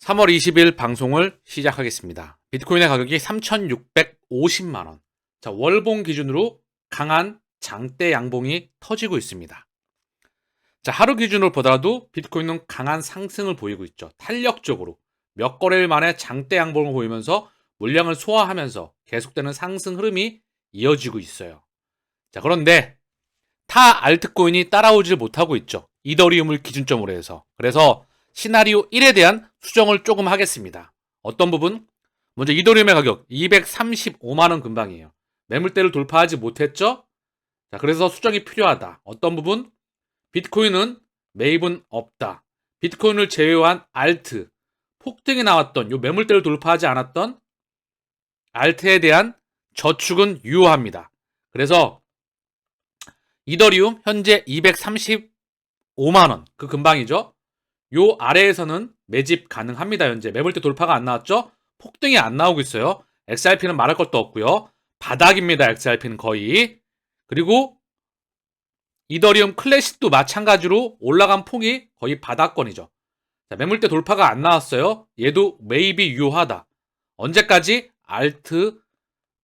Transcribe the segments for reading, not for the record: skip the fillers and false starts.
3월 20일 방송을 시작하겠습니다. 비트코인의 가격이 3,650만 원. 자, 월봉 기준으로 강한 장대 양봉이 터지고 있습니다. 자, 하루 기준으로 보더라도 비트코인은 강한 상승을 보이고 있죠. 탄력적으로 몇 거래일 만에 장대 양봉을 보이면서 물량을 소화하면서 계속되는 상승 흐름이 이어지고 있어요. 자, 그런데 타 알트코인이 따라오질 못하고 있죠. 이더리움을 기준점으로 해서. 그래서 시나리오 1에 대한 수정을 조금 하겠습니다. 어떤 부분? 먼저 이더리움의 가격 235만 원 근방이에요. 매물대를 돌파하지 못했죠? 자, 그래서 수정이 필요하다. 어떤 부분? 비트코인은 매입은 없다. 비트코인을 제외한 알트, 폭등이 나왔던 요 매물대를 돌파하지 않았던 알트에 대한 저축은 유효합니다. 그래서 이더리움 현재 235만 원, 그 근방이죠. 요 아래에서는 매집 가능합니다. 현재 매물대 돌파가 안 나왔죠. 폭등이 안 나오고 있어요. XRP는 말할 것도 없고요. 바닥입니다. XRP는 거의. 그리고 이더리움 클래식도 마찬가지로 올라간 폭이 거의 바닥권이죠. 자, 매물대 돌파가 안 나왔어요. 얘도 매입이 유효하다. 언제까지? 알트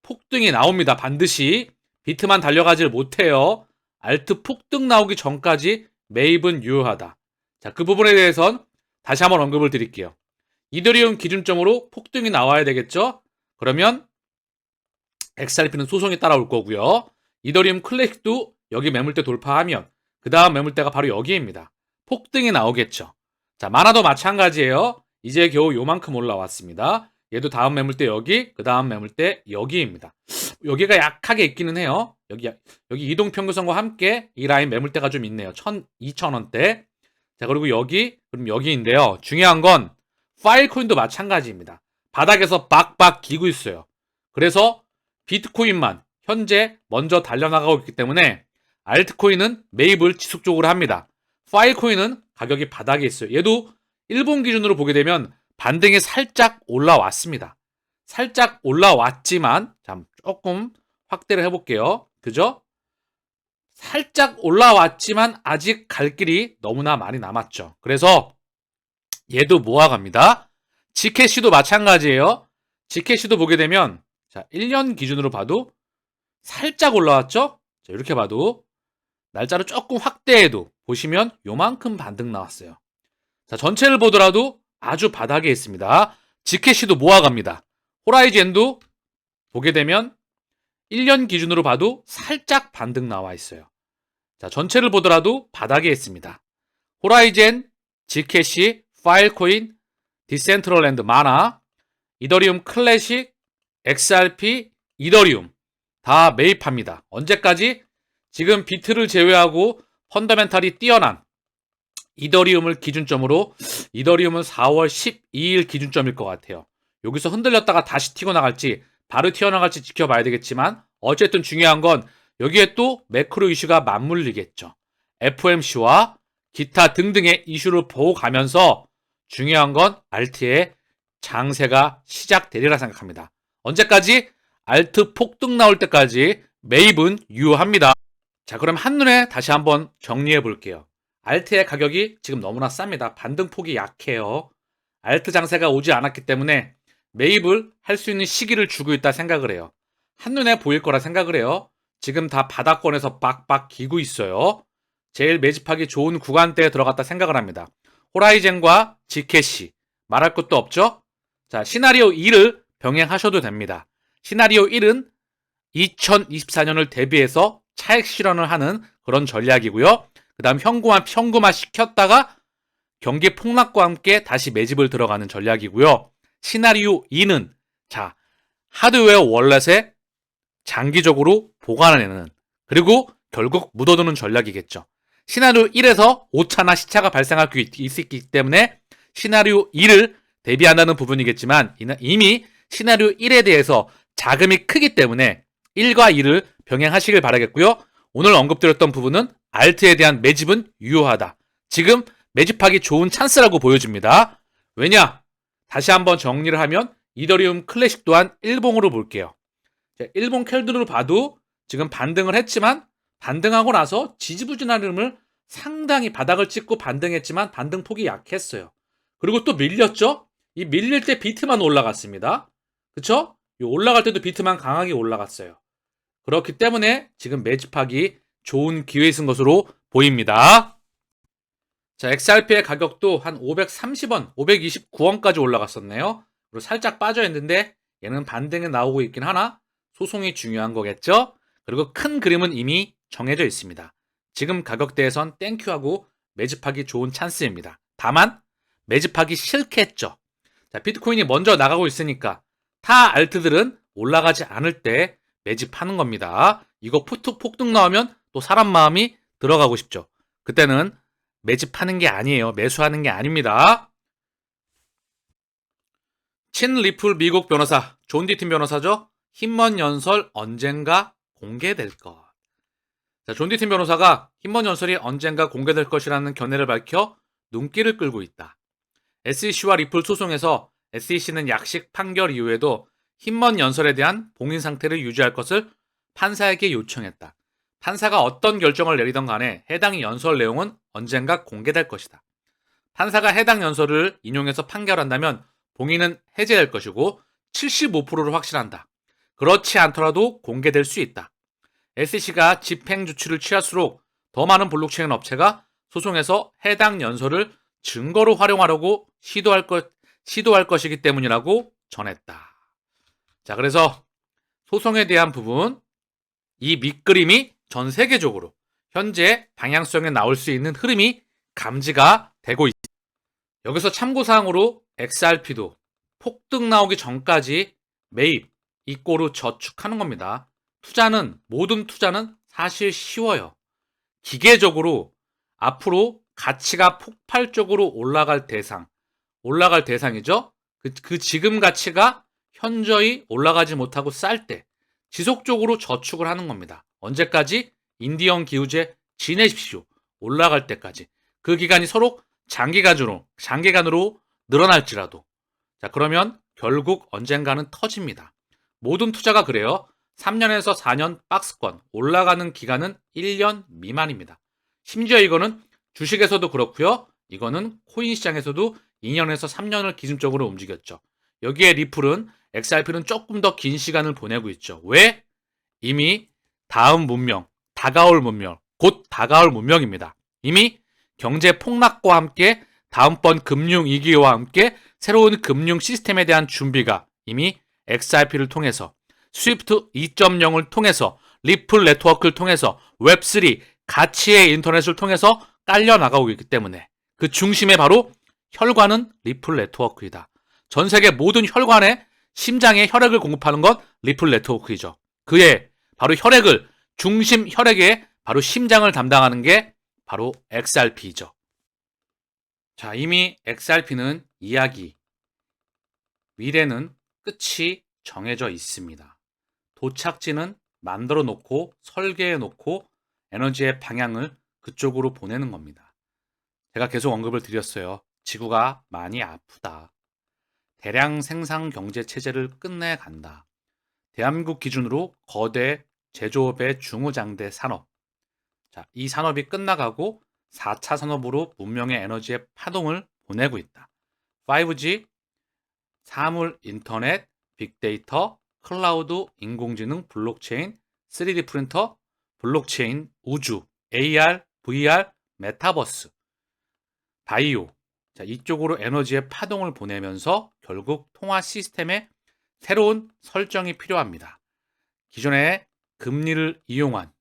폭등이 나옵니다. 반드시. 비트만 달려가질 못해요. 알트 폭등 나오기 전까지 매입은 유효하다. 자, 그 부분에 대해선 다시 한번 언급을 드릴게요. 이더리움 기준점으로 폭등이 나와야 되겠죠? 그러면 XRP는 소송이 따라올 거고요. 이더리움 클래식도 여기 매물대 돌파하면 그 다음 매물대가 바로 여기입니다. 폭등이 나오겠죠. 자, 마나도 마찬가지예요. 이제 겨우 요만큼 올라왔습니다. 얘도 다음 매물대 여기, 그 다음 매물대 여기입니다. 여기가 약하게 있기는 해요. 여기 이동평균선과 함께 이 라인 매물대가 좀 있네요. 2,000원대. 자, 그리고 여기, 그럼 여기인데요. 중요한 건 파일코인도 마찬가지입니다. 바닥에서 빡빡 기고 있어요. 그래서 비트코인만 현재 먼저 달려나가고 있기 때문에 알트코인은 매입을 지속적으로 합니다. 파일코인은 가격이 바닥에 있어요. 얘도 일본 기준으로 보게 되면 반등이 살짝 올라왔습니다. 살짝 올라왔지만, 자, 조금 확대를 해볼게요. 그죠? 살짝 올라왔지만 아직 갈 길이 너무나 많이 남았죠. 그래서 얘도 모아갑니다. 지캐시도 마찬가지예요. 지캐시도 보게 되면 자, 1년 기준으로 봐도 살짝 올라왔죠? 자, 이렇게 봐도 날짜를 조금 확대해도 보시면 요만큼 반등 나왔어요. 자, 전체를 보더라도 아주 바닥에 있습니다. 지캐시도 모아갑니다. 호라이젠도 보게 되면 1년 기준으로 봐도 살짝 반등 나와 있어요. 자, 전체를 보더라도 바닥에 있습니다. 호라이젠, 지캐시, 파일코인, 디센트럴랜드, 마나, 이더리움 클래식, XRP, 이더리움 다 매입합니다. 언제까지? 지금 비트를 제외하고 펀더멘탈이 뛰어난 이더리움을 기준점으로 이더리움은 4월 12일 기준점일 것 같아요. 여기서 흔들렸다가 다시 튀어나갈지 바로 튀어나갈지 지켜봐야 되겠지만 어쨌든 중요한 건 여기에 또 매크로 이슈가 맞물리겠죠. FOMC와 기타 등등의 이슈를 보고 가면서 중요한 건 알트의 장세가 시작되리라 생각합니다. 언제까지? 알트 폭등 나올 때까지 매입은 유효합니다. 자, 그럼 한눈에 다시 한번 정리해 볼게요. 알트의 가격이 지금 너무나 쌉니다. 반등폭이 약해요. 알트 장세가 오지 않았기 때문에 매입을 할 수 있는 시기를 주고 있다 생각을 해요. 한눈에 보일 거라 생각을 해요. 지금 다 바닥권에서 빡빡 기고 있어요. 제일 매집하기 좋은 구간대에 들어갔다 생각을 합니다. 호라이젠과 지캐시 말할 것도 없죠? 자, 시나리오 2를 병행하셔도 됩니다. 시나리오 1은 2024년을 대비해서 차익 실현을 하는 그런 전략이고요. 그 다음 현금화 시켰다가 경기 폭락과 함께 다시 매집을 들어가는 전략이고요. 시나리오 2는 자, 하드웨어 월렛에 장기적으로 보관하는 그리고 결국 묻어두는 전략이겠죠. 시나리오 1에서 오차나 시차가 발생할 수 있기 때문에 시나리오 2를 대비한다는 부분이겠지만 이미 시나리오 1에 대해서 자금이 크기 때문에 1과 2를 병행하시길 바라겠고요. 오늘 언급드렸던 부분은 알트에 대한 매집은 유효하다. 지금 매집하기 좋은 찬스라고 보여집니다. 왜냐? 다시 한번 정리를 하면 이더리움 클래식 또한 일봉으로 볼게요. 일본 캘드로 봐도 지금 반등을 했지만 반등하고 나서 지지부진한 흐름을 상당히 바닥을 찍고 반등했지만 반등폭이 약했어요. 그리고 또 밀렸죠? 이 밀릴 때 비트만 올라갔습니다. 그쵸? 이 올라갈 때도 비트만 강하게 올라갔어요. 그렇기 때문에 지금 매집하기 좋은 기회에 쓴 것으로 보입니다. 자, XRP의 가격도 한 530원, 529원까지 올라갔었네요. 그리고 살짝 빠져 있는데 얘는 반등에 나오고 있긴 하나 소송이 중요한 거겠죠? 그리고 큰 그림은 이미 정해져 있습니다. 지금 가격대에선 땡큐하고 매집하기 좋은 찬스입니다. 다만 매집하기 싫겠죠. 자, 비트코인이 먼저 나가고 있으니까 타 알트들은 올라가지 않을 때 매집하는 겁니다. 이거 폭등 나오면 또 사람 마음이 들어가고 싶죠. 그때는 매집하는 게 아니에요. 매수하는 게 아닙니다. 친 리플 미국 변호사 존 디틴 변호사죠. 힘먼 연설 언젠가 공개될 것. 자, 존 디틴 변호사가 힘먼 연설이 언젠가 공개될 것이라는 견해를 밝혀 눈길을 끌고 있다. SEC와 리플 소송에서 SEC는 약식 판결 이후에도 힘먼 연설에 대한 봉인 상태를 유지할 것을 판사에게 요청했다. 판사가 어떤 결정을 내리던 간에 해당 연설 내용은 언젠가 공개될 것이다. 판사가 해당 연설을 인용해서 판결한다면 봉인은 해제될 것이고 75%를 확신한다. 그렇지 않더라도 공개될 수 있다. SEC가 집행 조치를 취할수록 더 많은 블록체인 업체가 소송에서 해당 연설을 증거로 활용하려고 시도할 것이기 때문이라고 전했다. 자, 그래서 소송에 대한 부분, 이 밑그림이 전 세계적으로 현재 방향성에 나올 수 있는 흐름이 감지가 되고 있습니다. 여기서 참고사항으로 XRP도 폭등 나오기 전까지 매입, 이꼬르 저축하는 겁니다. 모든 투자는 사실 쉬워요. 기계적으로 앞으로 가치가 폭발적으로 올라갈 대상이죠. 그 지금 가치가 현저히 올라가지 못하고 쌀 때 지속적으로 저축을 하는 겁니다. 언제까지? 인디언 기후제 지내십시오. 올라갈 때까지. 그 기간이 서로 장기간으로 늘어날지라도. 자, 그러면 결국 언젠가는 터집니다. 모든 투자가 그래요. 3년에서 4년 박스권, 올라가는 기간은 1년 미만입니다. 심지어 이거는 주식에서도 그렇고요. 이거는 코인 시장에서도 2년에서 3년을 기준적으로 움직였죠. 여기에 리플은 XRP는 조금 더 긴 시간을 보내고 있죠. 왜? 이미 곧 다가올 문명입니다. 이미 경제 폭락과 함께 다음번 금융 위기와 함께 새로운 금융 시스템에 대한 준비가 이미 XRP를 통해서 스위프트 2.0을 통해서 리플 네트워크를 통해서 웹3 가치의 인터넷을 통해서 깔려 나가고 있기 때문에 그 중심에 바로 혈관은 리플 네트워크이다. 전 세계 모든 혈관에 심장에 혈액을 공급하는 건 리플 네트워크이죠. 그의 바로 중심 혈액의 바로 심장을 담당하는 게 바로 XRP이죠. 자, 이미 XRP는 미래는 끝이 정해져 있습니다. 도착지는 만들어 놓고 설계해 놓고 에너지의 방향을 그쪽으로 보내는 겁니다. 제가 계속 언급을 드렸어요. 지구가 많이 아프다. 대량 생산 경제 체제를 끝내간다. 대한민국 기준으로 거대 제조업의 중후장대 산업. 자, 이 산업이 끝나가고 4차 산업으로 문명의 에너지의 파동을 보내고 있다. 5G, 사물 인터넷, 빅데이터, 클라우드, 인공지능, 블록체인, 3D 프린터, 블록체인, 우주, AR, VR, 메타버스, 바이오. 자, 이쪽으로 에너지의 파동을 보내면서 결국 통화 시스템에 새로운 설정이 필요합니다. 기존의 금리를 이용한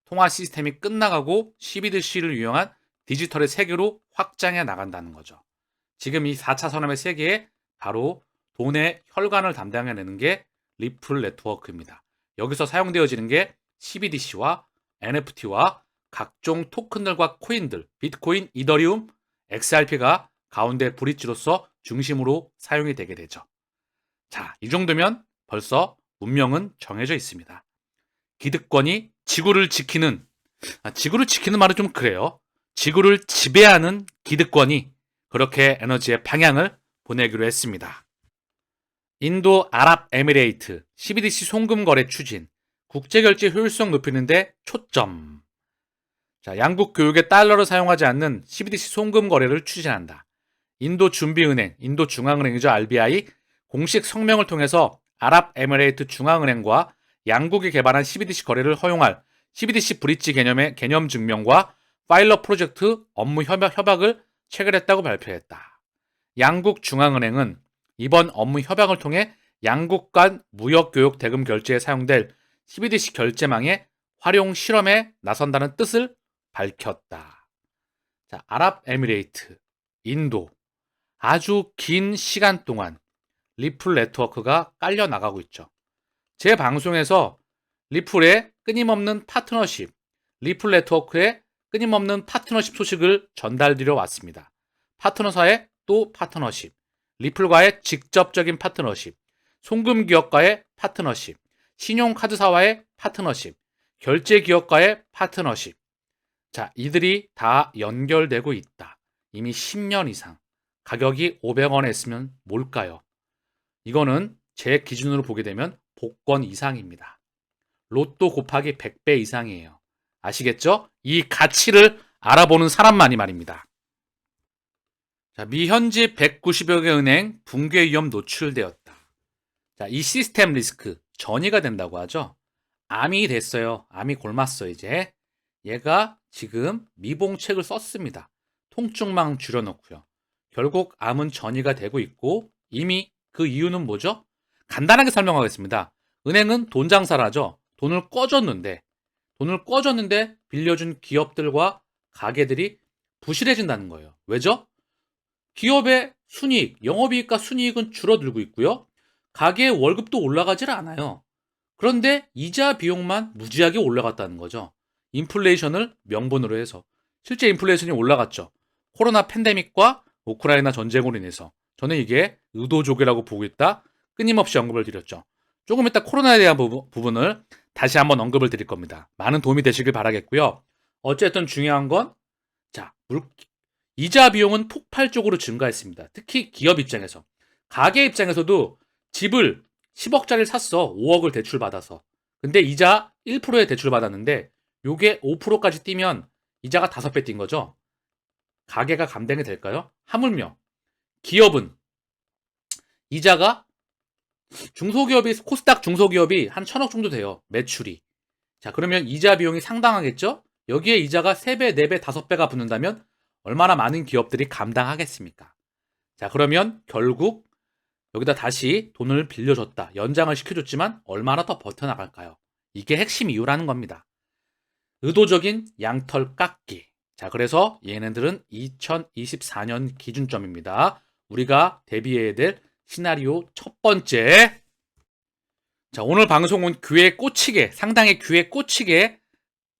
통화 시스템이 끝나가고 CBDC를 이용한 디지털의 세계로 확장해 나간다는 거죠. 지금 이 4차 산업의 세계에 바로 돈의 혈관을 담당해내는 게 리플 네트워크입니다. 여기서 사용되어지는 게 CBDC와 NFT와 각종 토큰들과 코인들, 비트코인, 이더리움, XRP가 가운데 브릿지로서 중심으로 사용이 되게 되죠. 자, 이 정도면 벌써 운명은 정해져 있습니다. 기득권이 지구를 지키는 말은 좀 그래요. 지구를 지배하는 기득권이 그렇게 에너지의 방향을 보내기로 했습니다. 인도 아랍에미레이트 CBDC 송금 거래 추진, 국제결제 효율성 높이는데 초점. 자, 양국 교육에 달러를 사용하지 않는 CBDC 송금 거래를 추진한다. 인도준비은행, 인도중앙은행이죠. RBI 공식 성명을 통해서 아랍에미레이트 중앙은행과 양국이 개발한 CBDC 거래를 허용할 CBDC 브릿지 개념의 개념 증명과 파일럿 프로젝트 업무 협약을 체결했다고 발표했다. 양국 중앙은행은 이번 업무 협약을 통해 양국 간 무역 교육 대금 결제에 사용될 CBDC 결제망의 활용 실험에 나선다는 뜻을 밝혔다. 자, 아랍에미레이트, 인도 아주 긴 시간 동안 리플 네트워크가 깔려 나가고 있죠. 제 방송에서 리플의 끊임없는 파트너십, 리플 네트워크의 끊임없는 파트너십 소식을 전달드려 왔습니다. 파트너사의 또 파트너십, 리플과의 직접적인 파트너십, 송금기업과의 파트너십, 신용카드사와의 파트너십, 결제기업과의 파트너십. 자, 이들이 다 연결되고 있다. 이미 10년 이상. 가격이 500원에 했으면 뭘까요? 이거는 제 기준으로 보게 되면 복권 이상입니다. 로또 곱하기 100배 이상이에요. 아시겠죠? 이 가치를 알아보는 사람만이 말입니다. 자, 미 현지 190여 개 은행 붕괴 위험 노출되었다. 자, 이 시스템 리스크 전이가 된다고 하죠. 암이 됐어요. 암이 골맞어 이제. 얘가 지금 미봉책을 썼습니다. 통증망 줄여놓고요. 결국 암은 전이가 되고 있고 이미 그 이유는 뭐죠? 간단하게 설명하겠습니다. 은행은 돈 장사를 하죠. 돈을 꿔줬는데 빌려준 기업들과 가게들이 부실해진다는 거예요. 왜죠? 기업의 순이익, 영업이익과 순이익은 줄어들고 있고요. 가게의 월급도 올라가질 않아요. 그런데 이자 비용만 무지하게 올라갔다는 거죠. 인플레이션을 명분으로 해서. 실제 인플레이션이 올라갔죠. 코로나 팬데믹과 우크라이나 전쟁으로 인해서. 저는 이게 의도적이라고 보고 있다. 끊임없이 언급을 드렸죠. 조금 이따 코로나에 대한 부분을 다시 한번 언급을 드릴 겁니다. 많은 도움이 되시길 바라겠고요. 어쨌든 중요한 건 자, 이자 비용은 폭발적으로 증가했습니다. 특히 기업 입장에서. 가게 입장에서도 집을 10억짜리를 샀어. 5억을 대출받아서. 근데 이자 1%에 대출받았는데 요게 5%까지 뛰면 이자가 5배 뛴 거죠. 가게가 감당이 될까요? 하물며 기업은 이자가 코스닥 중소기업이 한 1,000억 정도 돼요. 매출이. 자, 그러면 이자 비용이 상당하겠죠? 여기에 이자가 3배, 4배, 5배가 붙는다면 얼마나 많은 기업들이 감당하겠습니까? 자, 그러면 결국 여기다 다시 돈을 빌려줬다. 연장을 시켜줬지만 얼마나 더 버텨나갈까요? 이게 핵심 이유라는 겁니다. 의도적인 양털 깎기. 자, 그래서 얘네들은 2024년 기준점입니다. 우리가 대비해야 될 시나리오 첫 번째. 자, 오늘 방송은 귀에 꽂히게, 상당히 귀에 꽂히게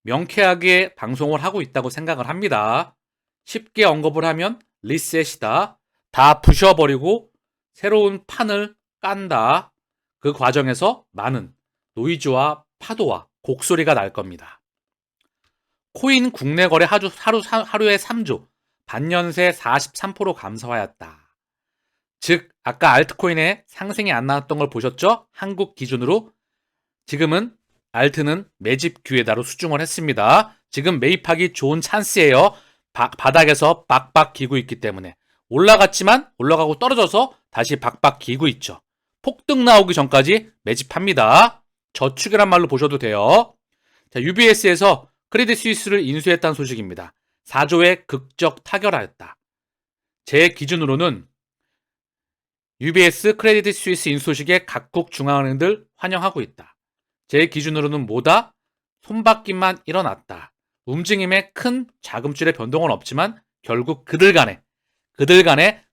명쾌하게 방송을 하고 있다고 생각을 합니다. 쉽게 언급을 하면 리셋이다. 다 부셔버리고 새로운 판을 깐다. 그 과정에서 많은 노이즈와 파도와 곡소리가 날 겁니다. 코인 국내 거래 하루에 3조, 반년새 43% 감소하였다. 즉 아까 알트코인의 상승이 안 나왔던 걸 보셨죠? 한국 기준으로 지금은 알트는 매집 기회다로 수중을 했습니다. 지금 매입하기 좋은 찬스예요. 바닥에서 박박 기고 있기 때문에 올라갔지만 올라가고 떨어져서 다시 박박 기고 있죠. 폭등 나오기 전까지 매집합니다. 저축이란 말로 보셔도 돼요. 자, UBS에서 크레딧 스위스를 인수했다는 소식입니다. 4조의 극적 타결하였다. 제 기준으로는 UBS 크레딧 스위스 인수 소식에 각국 중앙은행들 환영하고 있다. 제 기준으로는 뭐다? 손바뀜만 일어났다. 움직임에 큰 자금줄의 변동은 없지만 결국 그들 간에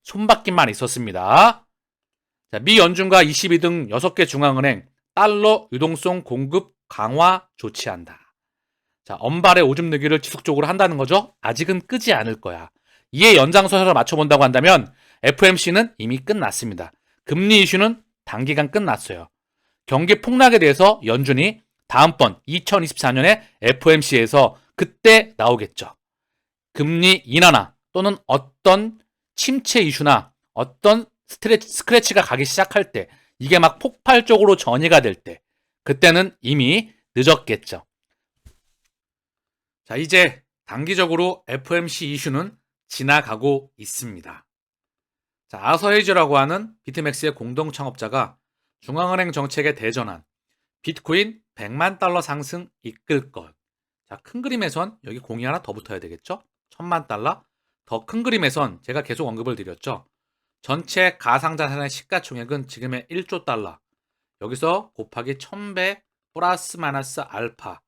손바뀜만 있었습니다. 자, 미 연준과 22등 6개 중앙은행 달러 유동성 공급 강화 조치한다. 자, 언발의 오줌 누기를 지속적으로 한다는 거죠. 아직은 끄지 않을 거야. 이에 연장선을 맞춰본다고 한다면 FOMC는 이미 끝났습니다. 금리 이슈는 단기간 끝났어요. 경기 폭락에 대해서 연준이 다음번 2024년에 FOMC에서 그때 나오겠죠. 금리 인하나 또는 어떤 침체 이슈나 어떤 스크래치가 가기 시작할 때 이게 막 폭발적으로 전이가 될 때 그때는 이미 늦었겠죠. 자, 이제 단기적으로 FOMC 이슈는 지나가고 있습니다. 자, 아서헤이즈라고 하는 비트맥스의 공동 창업자가 중앙은행 정책의 대전환, 비트코인 100만 달러 상승 이끌 것. 자, 큰 그림에선 여기 공이 하나 더 붙어야 되겠죠? 1000만 달러. 더 큰 그림에선 제가 계속 언급을 드렸죠. 전체 가상자산의 시가총액은 지금의 1조 달러. 여기서 곱하기 1000배 플러스 마이너스 알파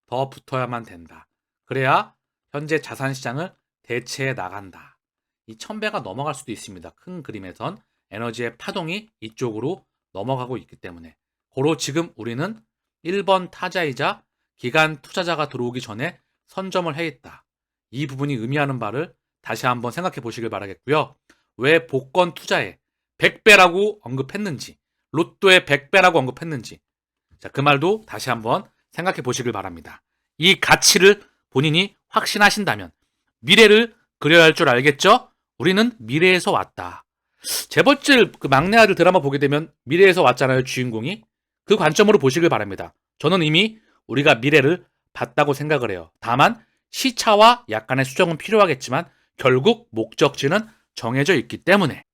더 붙어야만 된다. 그래야 현재 자산시장을 대체해 나간다. 이 1000배가 넘어갈 수도 있습니다. 큰 그림에선 에너지의 파동이 이쪽으로 넘어가고 있기 때문에. 고로 지금 우리는 1번 타자이자 기관 투자자가 들어오기 전에 선점을 해 있다. 이 부분이 의미하는 바를 다시 한번 생각해 보시길 바라겠고요. 왜 복권 투자에 100배라고 언급했는지, 로또에 100배라고 언급했는지, 자, 그 말도 다시 한번 생각해 보시길 바랍니다. 이 가치를 본인이 확신하신다면 미래를 그려야 할 줄 알겠죠? 우리는 미래에서 왔다. 재벌집 그 막내 아들 드라마 보게 되면 미래에서 왔잖아요, 주인공이. 그 관점으로 보시길 바랍니다. 저는 이미 우리가 미래를 봤다고 생각을 해요. 다만 시차와 약간의 수정은 필요하겠지만 결국 목적지는 정해져 있기 때문에.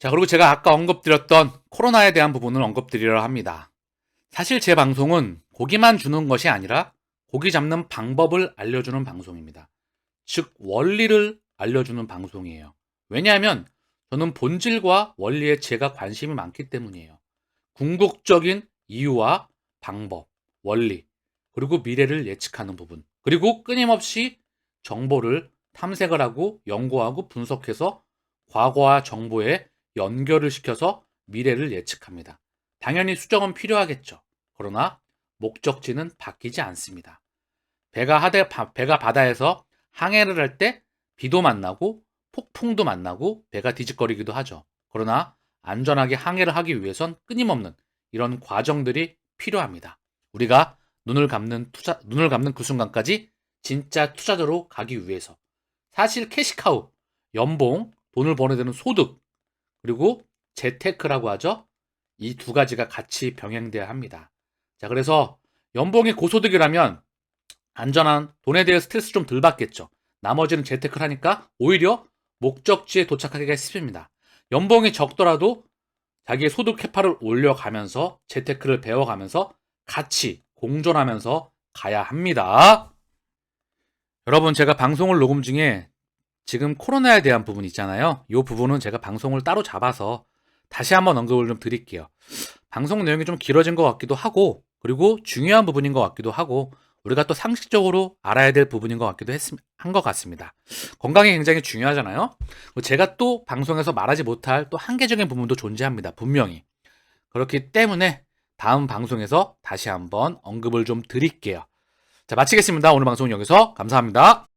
자, 그리고 제가 아까 언급드렸던 코로나에 대한 부분을 언급드리려 합니다. 사실 제 방송은 고기만 주는 것이 아니라 고기 잡는 방법을 알려주는 방송입니다. 즉 원리를 알려주는 방송이에요. 왜냐하면 저는 본질과 원리에 제가 관심이 많기 때문이에요. 궁극적인 이유와 방법, 원리, 그리고 미래를 예측하는 부분, 그리고 끊임없이 정보를 탐색을 하고 연구하고 분석해서 과거와 정보에 연결을 시켜서 미래를 예측합니다. 당연히 수정은 필요하겠죠. 그러나 목적지는 바뀌지 않습니다. 배가 바다에서 항해를 할 때 비도 만나고 폭풍도 만나고 배가 뒤집거리기도 하죠. 그러나 안전하게 항해를 하기 위해선 끊임없는 이런 과정들이 필요합니다. 우리가 눈을 감는 그 순간까지 진짜 투자자로 가기 위해서. 사실 캐시카우, 연봉, 돈을 벌어야 되는 소득, 그리고 재테크라고 하죠. 이 두 가지가 같이 병행돼야 합니다. 자, 그래서 연봉이 고소득이라면 안전한 돈에 대해 스트레스 좀 덜 받겠죠. 나머지는 재테크를 하니까 오히려 목적지에 도착하기가 쉽습니다. 연봉이 적더라도 자기의 소득 캐파를 올려가면서 재테크를 배워가면서 같이 공존하면서 가야 합니다. 여러분, 제가 방송을 녹음 중에 지금 코로나에 대한 부분 있잖아요. 이 부분은 제가 방송을 따로 잡아서 다시 한번 언급을 좀 드릴게요. 방송 내용이 좀 길어진 것 같기도 하고, 그리고 중요한 부분인 것 같기도 하고, 우리가 또 상식적으로 알아야 될 부분인 것 같기도 한 것 같습니다. 건강이 굉장히 중요하잖아요. 제가 또 방송에서 말하지 못할 또 한계적인 부분도 존재합니다. 분명히. 그렇기 때문에 다음 방송에서 다시 한번 언급을 좀 드릴게요. 자, 마치겠습니다. 오늘 방송은 여기서 감사합니다.